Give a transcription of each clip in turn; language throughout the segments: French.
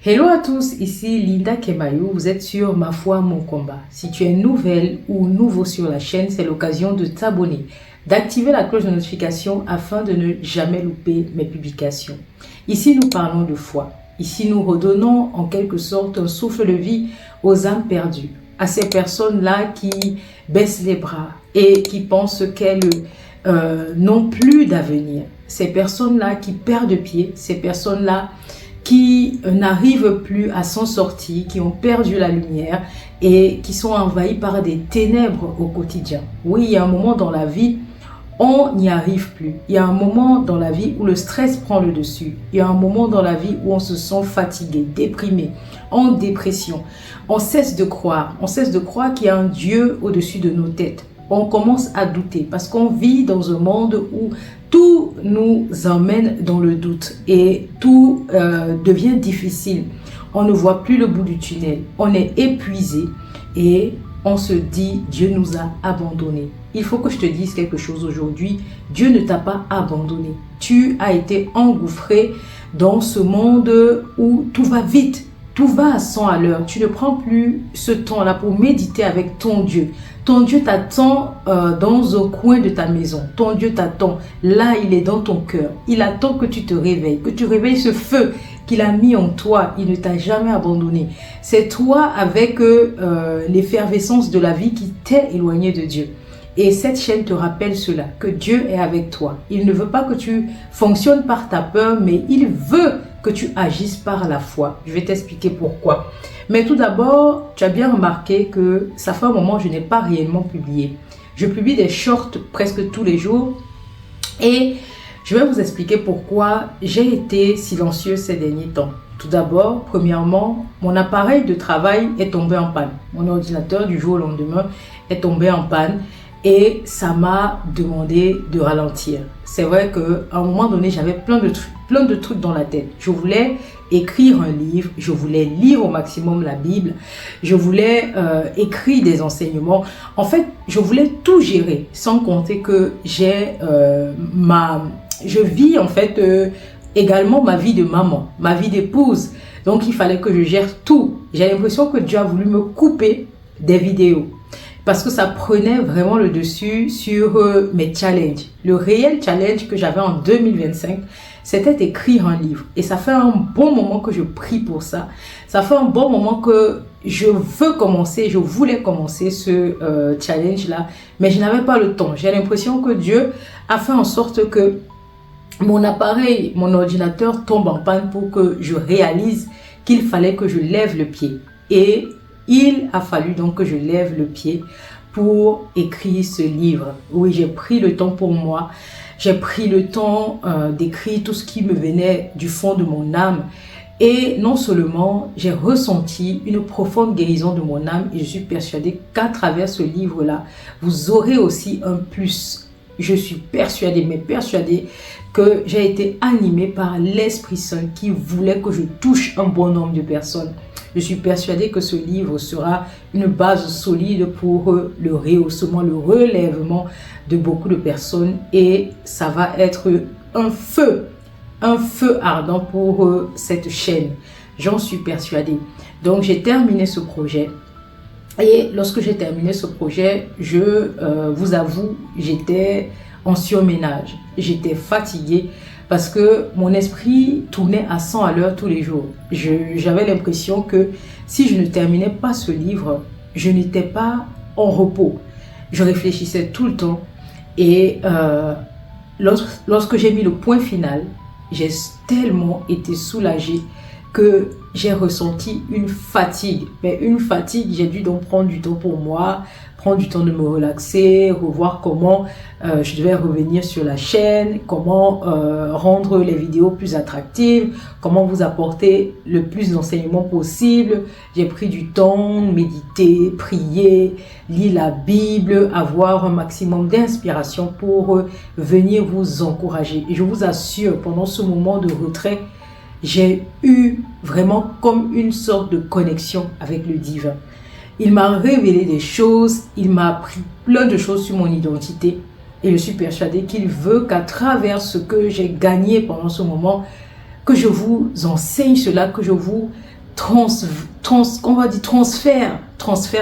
Hello à tous, ici Linda Kemayou, vous êtes sur Ma foi, mon combat. Si tu es nouvelle ou nouveau sur la chaîne, c'est l'occasion de t'abonner, d'activer la cloche de notification afin de ne jamais louper mes publications. Ici, nous parlons de foi. Ici, nous redonnons en quelque sorte un souffle de vie aux âmes perdues, à ces personnes-là qui baissent les bras et qui pensent qu'elles n'ont plus d'avenir. Ces personnes-là qui perdent pied, ces personnes-là qui n'arrivent plus à s'en sortir, qui ont perdu la lumière et qui sont envahis par des ténèbres au quotidien. Oui, il y a un moment dans la vie, on n'y arrive plus. Il y a un moment dans la vie où le stress prend le dessus. Il y a un moment dans la vie où on se sent fatigué, déprimé, en dépression. On cesse de croire qu'il y a un Dieu au-dessus de nos têtes. On commence à douter parce qu'on vit dans un monde où tout nous emmène dans le doute et tout devient difficile. On ne voit plus le bout du tunnel. On est épuisé et on se dit Dieu nous a abandonnés. Il faut que je te dise quelque chose aujourd'hui. Dieu ne t'a pas abandonné. Tu as été engouffré dans ce monde où tout va vite. Tout va à 100 à l'heure. Tu ne prends plus ce temps-là pour méditer avec ton Dieu. Ton Dieu t'attend dans un coin de ta maison. Ton Dieu t'attend. Là, il est dans ton cœur. Il attend que tu te réveilles, que tu réveilles ce feu qu'il a mis en toi. Il ne t'a jamais abandonné. C'est toi avec l'effervescence de la vie qui t'est éloigné de Dieu. Et cette chaîne te rappelle cela, que Dieu est avec toi. Il ne veut pas que tu fonctionnes par ta peur, mais il veut que tu agisses par la foi. Je vais t'expliquer pourquoi. Mais tout d'abord, tu as bien remarqué que ça fait un moment que je n'ai pas réellement publié. Je publie des shorts presque tous les jours et je vais vous expliquer pourquoi j'ai été silencieuse ces derniers temps. Tout d'abord, premièrement, mon appareil de travail est tombé en panne. Mon ordinateur du jour au lendemain est tombé en panne. Et ça m'a demandé de ralentir. C'est vrai qu'à un moment donné, j'avais plein de trucs dans la tête. Je voulais écrire un livre, je voulais lire au maximum la Bible, je voulais écrire des enseignements. En fait, je voulais tout gérer, sans compter que je vis en fait également ma vie de maman, ma vie d'épouse. Donc, il fallait que je gère tout. J'ai l'impression que Dieu a voulu me couper des vidéos. Parce que ça prenait vraiment le dessus sur mes challenges. Le réel challenge que j'avais en 2025, c'était écrire un livre. Et ça fait un bon moment que je prie pour ça. Ça fait un bon moment que je voulais commencer ce challenge-là. Mais je n'avais pas le temps. J'ai l'impression que Dieu a fait en sorte que mon appareil, mon ordinateur tombe en panne pour que je réalise qu'il fallait que je lève le pied. Et il a fallu donc que je lève le pied pour écrire ce livre. Oui, j'ai pris le temps pour moi. J'ai pris le temps d'écrire tout ce qui me venait du fond de mon âme. Et non seulement j'ai ressenti une profonde guérison de mon âme et je suis persuadée qu'à travers ce livre-là, vous aurez aussi un plus. Je suis persuadée que j'ai été animée par l'Esprit Saint qui voulait que je touche un bon nombre de personnes. Je suis persuadée que ce livre sera une base solide pour le rehaussement, le relèvement de beaucoup de personnes et ça va être un feu ardent pour cette chaîne. J'en suis persuadée. Donc, j'ai terminé ce projet. Et lorsque j'ai terminé ce projet, je vous avoue, j'étais en surménage. J'étais fatiguée parce que mon esprit tournait à 100 à l'heure tous les jours. J'avais l'impression que si je ne terminais pas ce livre, je n'étais pas en repos. Je réfléchissais tout le temps et lorsque j'ai mis le point final, j'ai tellement été soulagée que j'ai ressenti une fatigue. Mais une fatigue, j'ai dû donc prendre du temps pour moi, prendre du temps de me relaxer, revoir comment je devais revenir sur la chaîne, comment rendre les vidéos plus attractives, comment vous apporter le plus d'enseignements possible. J'ai pris du temps, méditer, prier, lire la Bible, avoir un maximum d'inspiration pour venir vous encourager. Et je vous assure, pendant ce moment de retrait, j'ai eu vraiment comme une sorte de connexion avec le divin. Il m'a révélé des choses, il m'a appris plein de choses sur mon identité et je suis persuadée qu'il veut qu'à travers ce que j'ai gagné pendant ce moment, que je vous enseigne cela, que je vous transfère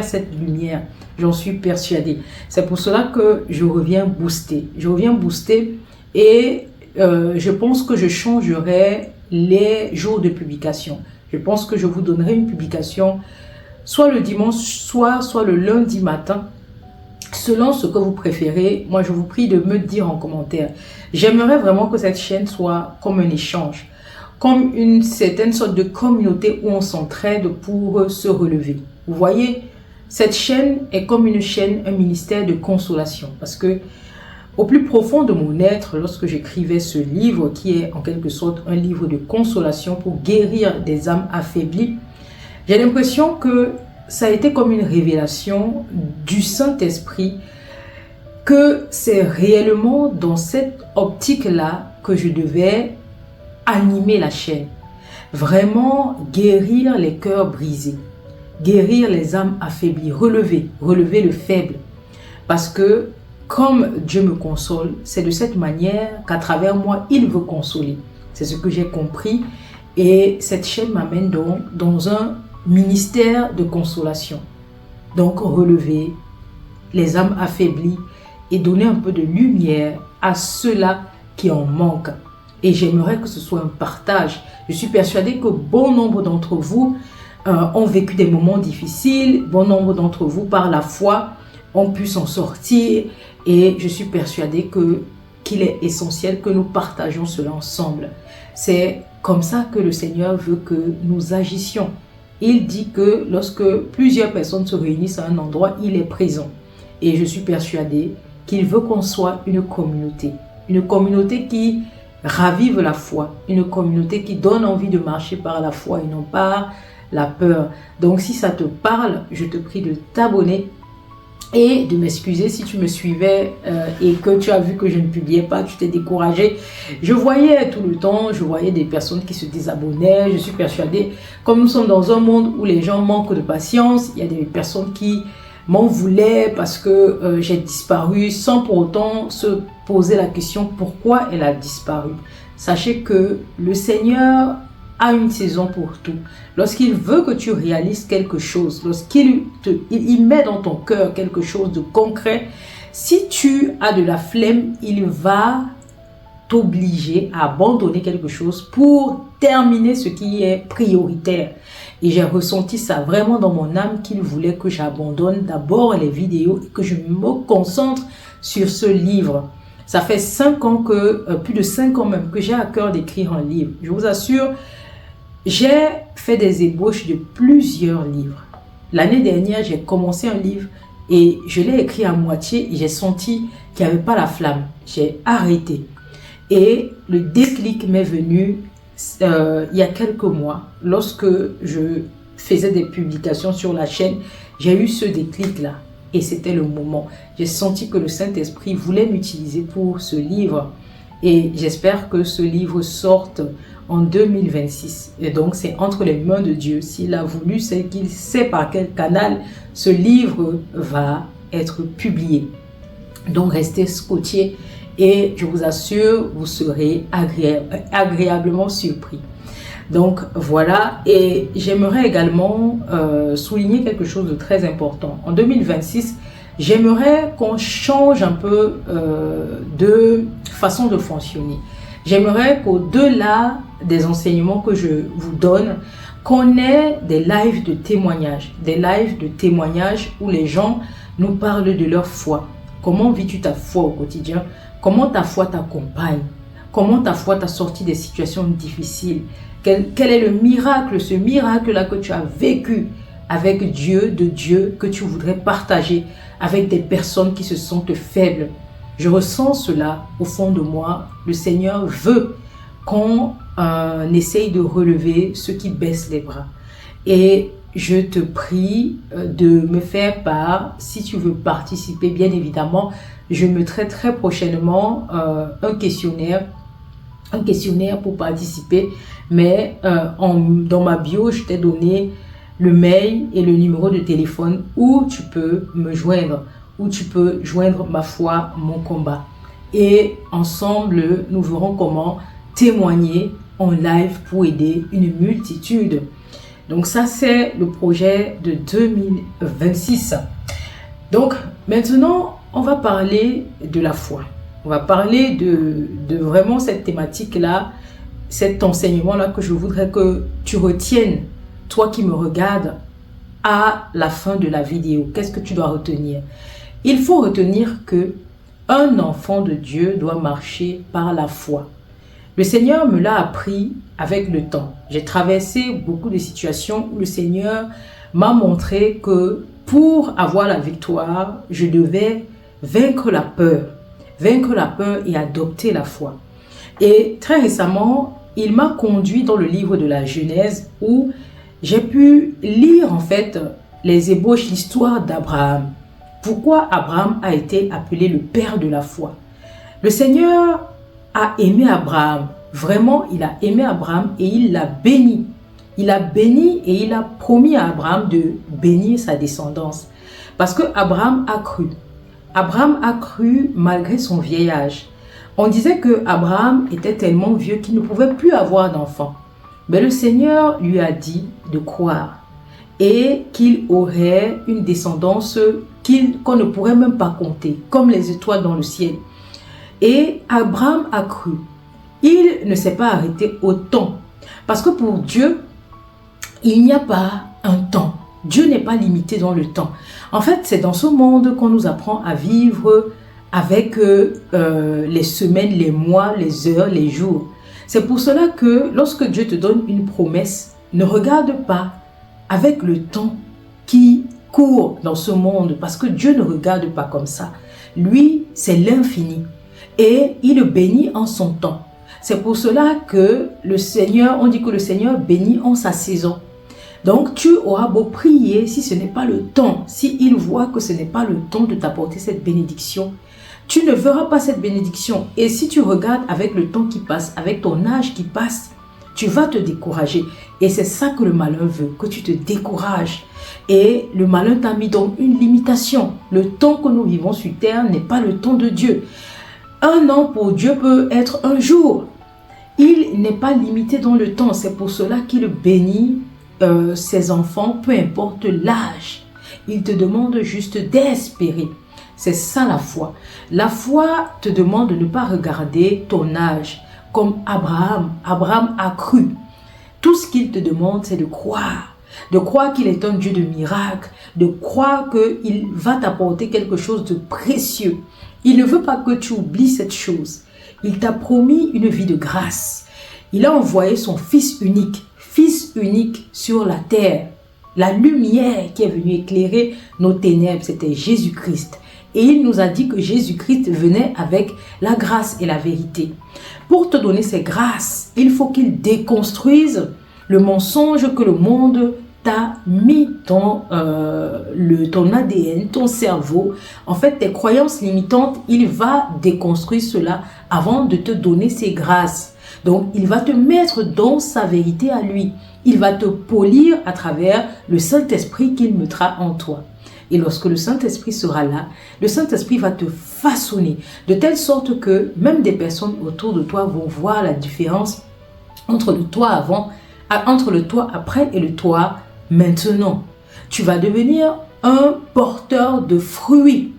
cette lumière. J'en suis persuadée. C'est pour cela que je reviens booster. Je reviens booster et je pense que je changerai les jours de publication. Je pense que je vous donnerai une publication soit le dimanche soir, soit le lundi matin, selon ce que vous préférez. Moi, je vous prie de me dire en commentaire. J'aimerais vraiment que cette chaîne soit comme un échange, comme une certaine sorte de communauté où on s'entraide pour se relever. Vous voyez, cette chaîne est comme une chaîne, un ministère de consolation. Parce que au plus profond de mon être, lorsque j'écrivais ce livre, qui est en quelque sorte un livre de consolation pour guérir des âmes affaiblies, j'ai l'impression que ça a été comme une révélation du Saint-Esprit, que c'est réellement dans cette optique-là que je devais animer la chaîne. Vraiment guérir les cœurs brisés, guérir les âmes affaiblies, relever le faible. Parce que comme Dieu me console, c'est de cette manière qu'à travers moi, il veut consoler. C'est ce que j'ai compris. Et cette chaîne m'amène donc dans un ministère de consolation. Donc relever les âmes affaiblies et donner un peu de lumière à ceux-là qui en manquent. Et j'aimerais que ce soit un partage. Je suis persuadée que bon nombre d'entre vous ont vécu des moments difficiles. Bon nombre d'entre vous, par la foi, ont pu s'en sortir. Et je suis persuadée qu'il est essentiel que nous partagions cela ensemble. C'est comme ça que le Seigneur veut que nous agissions. Il dit que lorsque plusieurs personnes se réunissent à un endroit, il est présent. Et je suis persuadée qu'il veut qu'on soit une communauté qui ravive la foi, une communauté qui donne envie de marcher par la foi et non par la peur. Donc si ça te parle, je te prie de t'abonner et de m'excuser si tu me suivais et que tu as vu que je ne publiais pas, tu t'es découragé. Je voyais tout le temps, je voyais des personnes qui se désabonnaient. Je suis persuadée, comme nous sommes dans un monde où les gens manquent de patience, il y a des personnes qui m'en voulaient parce que j'ai disparu sans pour autant se poser la question pourquoi elle a disparu. Sachez que le Seigneur a une saison pour tout. Lorsqu'il veut que tu réalises quelque chose, lorsqu'il met dans ton cœur quelque chose de concret, si tu as de la flemme, il va t'obliger à abandonner quelque chose pour terminer ce qui est prioritaire. Et j'ai ressenti ça vraiment dans mon âme qu'il voulait que j'abandonne d'abord les vidéos et que je me concentre sur ce livre. Ça fait 5 ans plus de 5 ans même, que j'ai à cœur d'écrire un livre. Je vous assure, j'ai fait des ébauches de plusieurs livres. L'année dernière, j'ai commencé un livre et je l'ai écrit à moitié et j'ai senti qu'il n'y avait pas la flamme. J'ai arrêté. Et le déclic m'est venu il y a quelques mois. Lorsque je faisais des publications sur la chaîne, j'ai eu ce déclic-là. Et c'était le moment. J'ai senti que le Saint-Esprit voulait m'utiliser pour ce livre. Et j'espère que ce livre sorte en 2026. Et donc, c'est entre les mains de Dieu. S'il a voulu, c'est qu'il sait par quel canal ce livre va être publié. Donc, restez scotchés et je vous assure, vous serez agréablement surpris. Donc, voilà. Et j'aimerais également souligner quelque chose de très important. En 2026, j'aimerais qu'on change un peu de façon de fonctionner. J'aimerais qu'au-delà des enseignements que je vous donne, qu'on ait des lives de témoignages. Des lives de témoignages où les gens nous parlent de leur foi. Comment vis-tu ta foi au quotidien? Comment ta foi t'accompagne? Comment ta foi t'a sorti des situations difficiles? Quel est le miracle, ce miracle-là que tu as vécu avec Dieu, de Dieu, que tu voudrais partager avec des personnes qui se sentent faibles? Je ressens cela au fond de moi. Le Seigneur veut qu'on essaye de relever ceux qui baissent les bras. Et je te prie de me faire part, si tu veux participer, bien évidemment, je mettrai très prochainement un questionnaire pour participer. Mais dans ma bio, je t'ai donné le mail et le numéro de téléphone où tu peux me joindre, où tu peux joindre ma foi, mon combat. Et ensemble, nous verrons comment témoigner en live pour aider une multitude. Donc ça, c'est le projet de 2026. Donc maintenant, on va parler de la foi. On va parler de vraiment cette thématique-là, cet enseignement-là que je voudrais que tu retiennes, toi qui me regardes, à la fin de la vidéo. Qu'est-ce que tu dois retenir? Il faut retenir que un enfant de Dieu doit marcher par la foi. Le Seigneur me l'a appris avec le temps. J'ai traversé beaucoup de situations où le Seigneur m'a montré que pour avoir la victoire, je devais vaincre la peur et adopter la foi. Et très récemment, il m'a conduit dans le livre de la Genèse où j'ai pu lire en fait les ébauches, l'histoire d'Abraham. Pourquoi Abraham a été appelé le père de la foi? Le Seigneur a aimé Abraham. Vraiment, il a aimé Abraham et il l'a béni. Il a béni et il a promis à Abraham de bénir sa descendance. Parce que Abraham a cru. Abraham a cru malgré son vieil âge. On disait que Abraham était tellement vieux qu'il ne pouvait plus avoir d'enfants. Mais le Seigneur lui a dit de croire et qu'il aurait une descendance qu'on ne pourrait même pas compter, comme les étoiles dans le ciel. Et Abraham a cru. Il ne s'est pas arrêté au temps. Parce que pour Dieu, il n'y a pas un temps. Dieu n'est pas limité dans le temps. En fait, c'est dans ce monde qu'on nous apprend à vivre avec les semaines, les mois, les heures, les jours. C'est pour cela que lorsque Dieu te donne une promesse, ne regarde pas avec le temps qui court dans ce monde, parce que Dieu ne regarde pas comme ça. Lui, c'est l'infini et il bénit en son temps. C'est pour cela que le Seigneur, on dit que le Seigneur bénit en sa saison. Donc tu auras beau prier, si ce n'est pas le temps, si il voit que ce n'est pas le temps de t'apporter cette bénédiction, tu ne verras pas cette bénédiction. Et si tu regardes avec le temps qui passe, avec ton âge qui passe, tu vas te décourager. Et c'est ça que le malin veut, que tu te décourages. Et le malin t'a mis donc une limitation. Le temps que nous vivons sur terre n'est pas le temps de Dieu. Un an pour Dieu peut être un jour. Il n'est pas limité dans le temps. C'est pour cela qu'il bénit ses enfants, peu importe l'âge. Il te demande juste d'espérer. C'est ça la foi. La foi te demande de ne pas regarder ton âge. Comme Abraham. Abraham a cru. Tout ce qu'il te demande, c'est de croire. De croire qu'il est un Dieu de miracles. De croire qu'il va t'apporter quelque chose de précieux. Il ne veut pas que tu oublies cette chose. Il t'a promis une vie de grâce. Il a envoyé son Fils unique sur la terre. La lumière qui est venue éclairer nos ténèbres, c'était Jésus-Christ. Et il nous a dit que Jésus-Christ venait avec la grâce et la vérité. Pour te donner ces grâces, il faut qu'il déconstruise le mensonge que le monde t'a mis dans ton ADN, ton cerveau. En fait, tes croyances limitantes, il va déconstruire cela avant de te donner ses grâces. Donc, il va te mettre dans sa vérité à lui. Il va te polir à travers le Saint-Esprit qu'il mettra en toi. Et lorsque le Saint-Esprit sera là, le Saint-Esprit va te façonner de telle sorte que même des personnes autour de toi vont voir la différence entre le toi avant, entre le toi après et le toi maintenant. Tu vas devenir un porteur de fruits,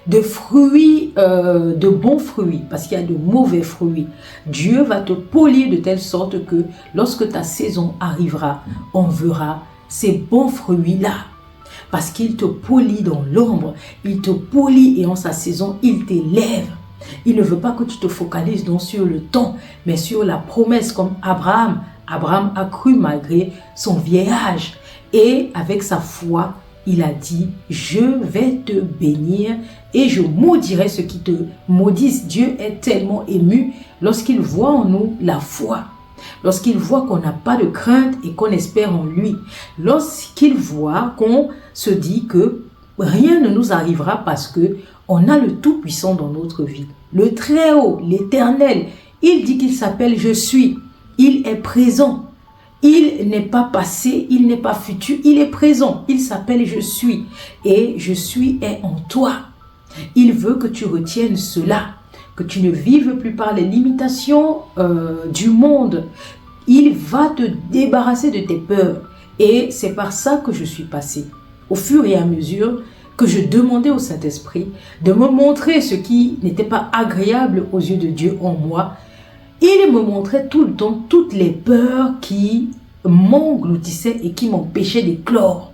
de bons fruits, parce qu'il y a de mauvais fruits. Dieu va te polir de telle sorte que lorsque ta saison arrivera, on verra ces bons fruits-là. Parce qu'il te polit dans l'ombre, il te polit et en sa saison, il t'élève. Il ne veut pas que tu te focalises donc sur le temps, mais sur la promesse comme Abraham. Abraham a cru malgré son vieil âge. Et avec sa foi, il a dit, je vais te bénir et je maudirai ceux qui te maudissent. Dieu est tellement ému lorsqu'il voit en nous la foi. Lorsqu'il voit qu'on n'a pas de crainte et qu'on espère en lui. Lorsqu'il voit qu'on se dit que rien ne nous arrivera parce que on a le Tout-Puissant dans notre vie. Le Très-Haut, l'Éternel, il dit qu'il s'appelle Je suis. Il est présent. Il n'est pas passé, il n'est pas futur, il est présent. Il s'appelle Je suis. Et Je suis est en toi. Il veut que tu retiennes cela. Que tu ne vives plus par les limitations du monde. Il va te débarrasser de tes peurs. Et c'est par ça que je suis passée. Au fur et à mesure que je demandais au Saint-Esprit de me montrer ce qui n'était pas agréable aux yeux de Dieu en moi, il me montrait tout le temps toutes les peurs qui m'engloutissaient et qui m'empêchaient d'éclore.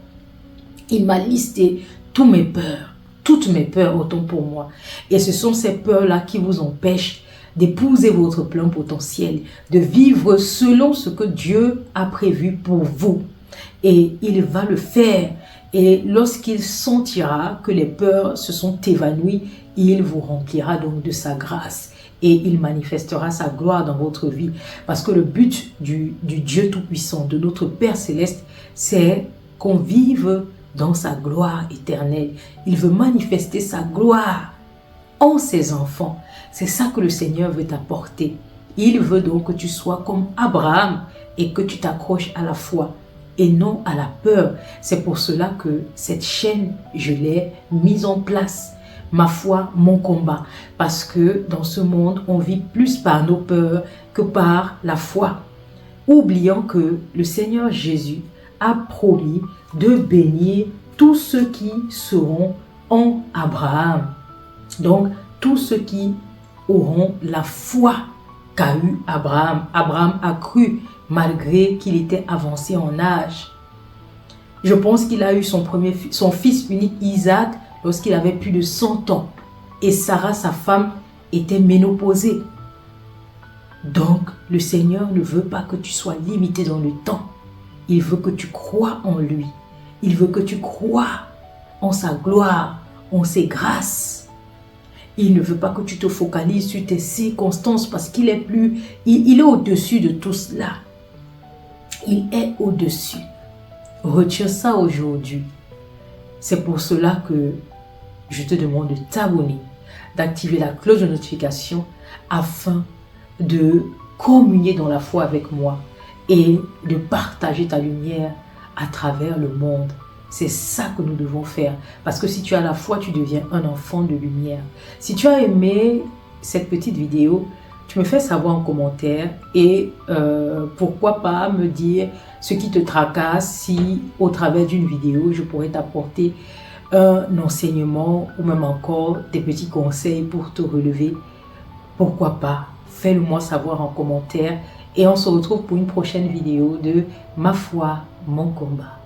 Il m'a listé toutes mes peurs autant pour moi. Et ce sont ces peurs-là qui vous empêchent d'épouser votre plein potentiel, de vivre selon ce que Dieu a prévu pour vous. Et il va le faire. Et lorsqu'il sentira que les peurs se sont évanouies, il vous remplira donc de sa grâce. Et il manifestera sa gloire dans votre vie. Parce que le but du Dieu Tout-Puissant, de notre Père Céleste, c'est qu'on vive dans sa gloire éternelle. Il veut manifester sa gloire en ses enfants. C'est ça que le Seigneur veut t'apporter. Il veut donc que tu sois comme Abraham et que tu t'accroches à la foi et non à la peur. C'est pour cela que cette chaîne, je l'ai mise en place. Ma foi, mon combat. Parce que dans ce monde, on vit plus par nos peurs que par la foi. Oubliant que le Seigneur Jésus a promis de bénir tous ceux qui seront en Abraham. Donc, tous ceux qui auront la foi qu'a eu Abraham. Abraham a cru malgré qu'il était avancé en âge. Je pense qu'il a eu son fils unique Isaac lorsqu'il avait plus de 100 ans. Et Sarah, sa femme, était ménopausée. Donc, le Seigneur ne veut pas que tu sois limité dans le temps. Il veut que tu crois en lui. Il veut que tu crois en sa gloire, en ses grâces. Il ne veut pas que tu te focalises sur tes circonstances parce qu'il est il est au-dessus de tout cela. Il est au-dessus. Retiens ça aujourd'hui. C'est pour cela que je te demande de t'abonner, d'activer la cloche de notification afin de communier dans la foi avec moi et de partager ta lumière à travers le monde. C'est ça que nous devons faire. Parce que si tu as la foi, tu deviens un enfant de lumière. Si tu as aimé cette petite vidéo, tu me fais savoir en commentaire et pourquoi pas me dire ce qui te tracasse si au travers d'une vidéo, je pourrais t'apporter un enseignement ou même encore des petits conseils pour te relever. Pourquoi pas? Fais-le moi savoir en commentaire et on se retrouve pour une prochaine vidéo de Ma foi, mon combat.